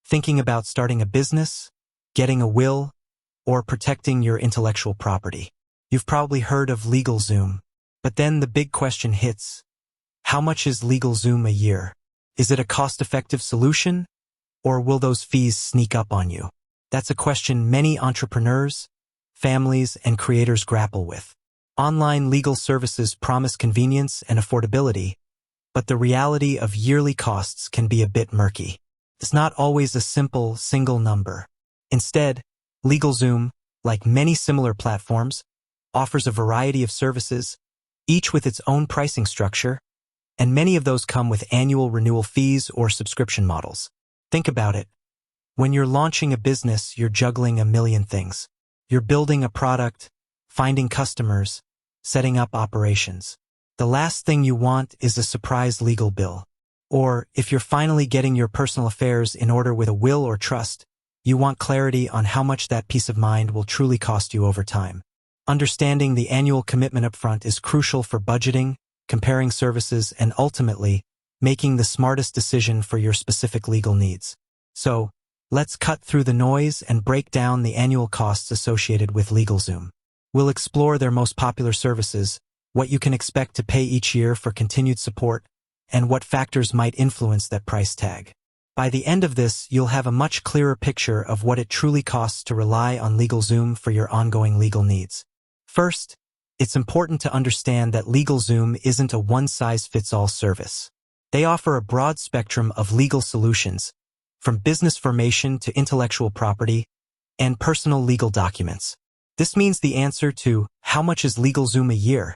Thinking about starting a business, getting a will, or protecting your intellectual property? You've probably heard of LegalZoom, but then the big question hits. How much is LegalZoom a year? Is it a cost-effective solution, or will those fees sneak up on you? That's a question many entrepreneurs, families, and creators grapple with. Online legal services promise convenience and affordability, but the reality of yearly costs can be a bit murky. It's not always a simple, single number. Instead, LegalZoom, like many similar platforms, offers a variety of services, each with its own pricing structure, and many of those come with annual renewal fees or subscription models. Think about it. When you're launching a business, you're juggling a million things. You're building a product, finding customers, setting up operations. The last thing you want is a surprise legal bill. Or, if you're finally getting your personal affairs in order with a will or trust, you want clarity on how much that peace of mind will truly cost you over time. Understanding the annual commitment upfront is crucial for budgeting, comparing services, and ultimately, making the smartest decision for your specific legal needs. So, let's cut through the noise and break down the annual costs associated with LegalZoom. We'll explore their most popular services, what you can expect to pay each year for continued support, and what factors might influence that price tag. By the end of this, you'll have a much clearer picture of what it truly costs to rely on LegalZoom for your ongoing legal needs. First, it's important to understand that LegalZoom isn't a one-size-fits-all service. They offer a broad spectrum of legal solutions, from business formation to intellectual property and personal legal documents. This means the answer to how much is LegalZoom a year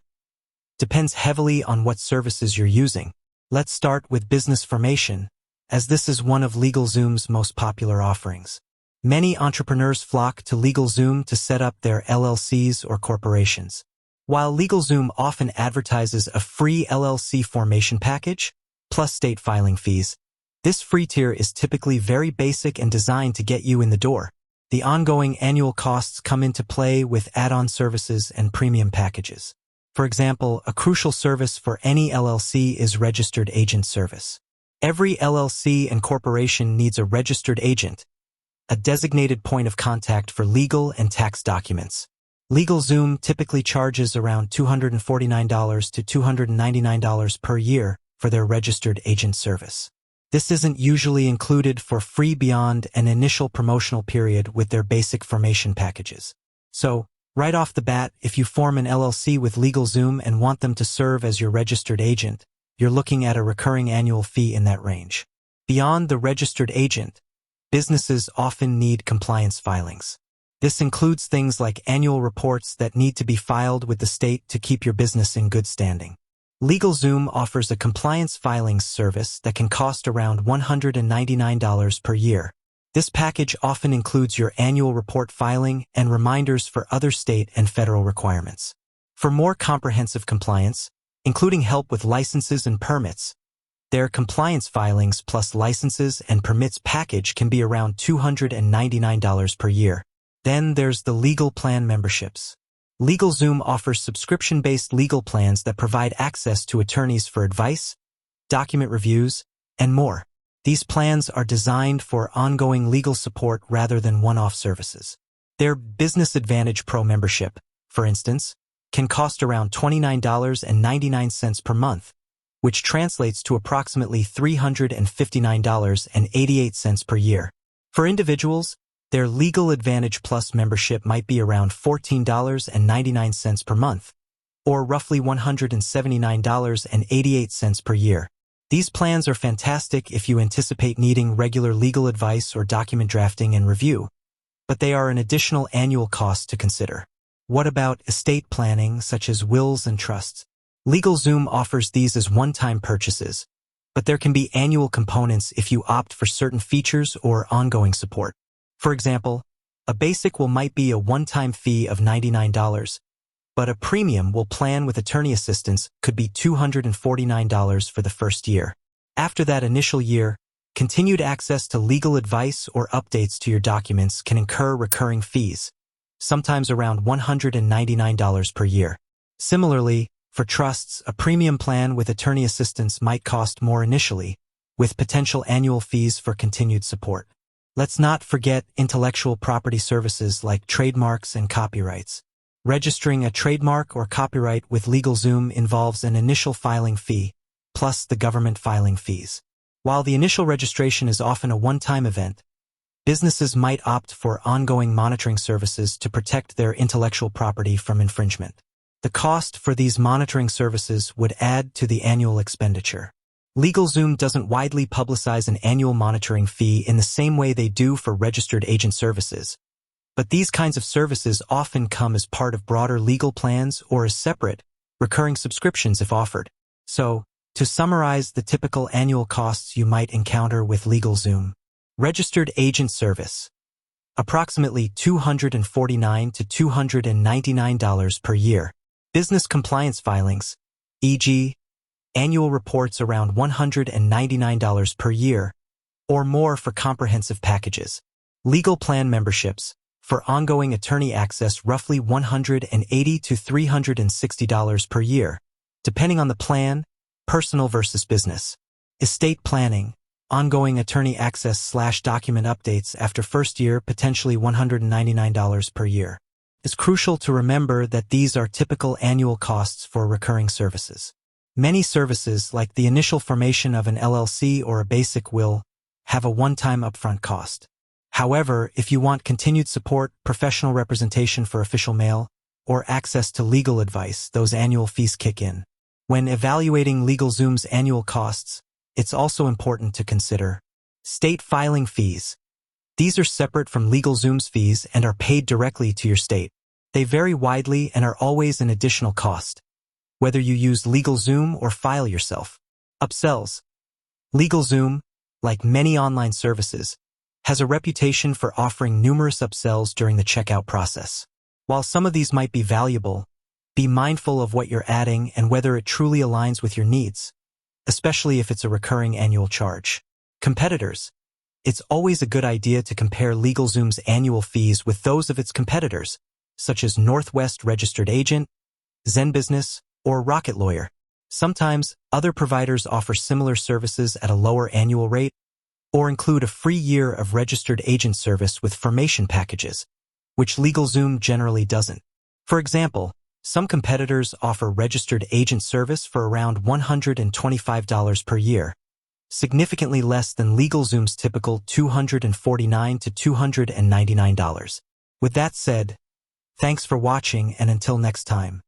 depends heavily on what services you're using. Let's start with business formation, as this is one of LegalZoom's most popular offerings. Many entrepreneurs flock to LegalZoom to set up their LLCs or corporations. While LegalZoom often advertises a free LLC formation package, plus state filing fees, this free tier is typically very basic and designed to get you in the door. The ongoing annual costs come into play with add-on services and premium packages. For example, a crucial service for any LLC is registered agent service. Every LLC and corporation needs a registered agent, a designated point of contact for legal and tax documents. LegalZoom typically charges around $249 to $299 per year for their registered agent service. This isn't usually included for free beyond an initial promotional period with their basic formation packages. So, right off the bat, if you form an LLC with LegalZoom and want them to serve as your registered agent, you're looking at a recurring annual fee in that range. Beyond the registered agent, businesses often need compliance filings. This includes things like annual reports that need to be filed with the state to keep your business in good standing. LegalZoom offers a compliance filings service that can cost around $199 per year. This package often includes your annual report filing and reminders for other state and federal requirements. For more comprehensive compliance, including help with licenses and permits, their compliance filings plus licenses and permits package can be around $299 per year. Then there's the legal plan memberships. LegalZoom offers subscription-based legal plans that provide access to attorneys for advice, document reviews, and more. These plans are designed for ongoing legal support rather than one-off services. Their Business Advantage Pro membership, for instance, can cost around $29.99 per month, which translates to approximately $359.88 per year. For individuals, their Legal Advantage Plus membership might be around $14.99 per month, or roughly $179.88 per year. These plans are fantastic if you anticipate needing regular legal advice or document drafting and review, but they are an additional annual cost to consider. What about estate planning, such as wills and trusts? LegalZoom offers these as one-time purchases, but there can be annual components if you opt for certain features or ongoing support. For example, a basic will might be a one-time fee of $99, but a premium will plan with attorney assistance could be $249 for the first year. After that initial year, continued access to legal advice or updates to your documents can incur recurring fees, sometimes around $199 per year. Similarly, for trusts, a premium plan with attorney assistance might cost more initially, with potential annual fees for continued support. Let's not forget intellectual property services like trademarks and copyrights. Registering a trademark or copyright with LegalZoom involves an initial filing fee, plus the government filing fees. While the initial registration is often a one-time event, businesses might opt for ongoing monitoring services to protect their intellectual property from infringement. The cost for these monitoring services would add to the annual expenditure. LegalZoom doesn't widely publicize an annual monitoring fee in the same way they do for registered agent services, but these kinds of services often come as part of broader legal plans or as separate, recurring subscriptions if offered. So, to summarize the typical annual costs you might encounter with LegalZoom: registered agent service, approximately $249 to $299 per year. Business compliance filings, e.g., annual reports around $199 per year, or more for comprehensive packages. Legal plan memberships, for ongoing attorney access, roughly $180 to $360 per year, depending on the plan, personal versus business. Estate planning, ongoing attorney access/document updates after first year, potentially $199 per year. It's crucial to remember that these are typical annual costs for recurring services. Many services, like the initial formation of an LLC or a basic will, have a one-time upfront cost. However, if you want continued support, professional representation for official mail, or access to legal advice, those annual fees kick in. When evaluating LegalZoom's annual costs, it's also important to consider state filing fees. These are separate from LegalZoom's fees and are paid directly to your state. They vary widely and are always an additional cost, whether you use LegalZoom or file yourself. Upsells. LegalZoom, like many online services, has a reputation for offering numerous upsells during the checkout process. While some of these might be valuable, be mindful of what you're adding and whether it truly aligns with your needs, especially if it's a recurring annual charge. Competitors. It's always a good idea to compare LegalZoom's annual fees with those of its competitors, such as Northwest Registered Agent, Zen Business, or Rocket Lawyer. Sometimes, other providers offer similar services at a lower annual rate, or include a free year of registered agent service with formation packages, which LegalZoom generally doesn't. For example, some competitors offer registered agent service for around $125 per year, significantly less than LegalZoom's typical $249 to $299. With that said, thanks for watching, and until next time.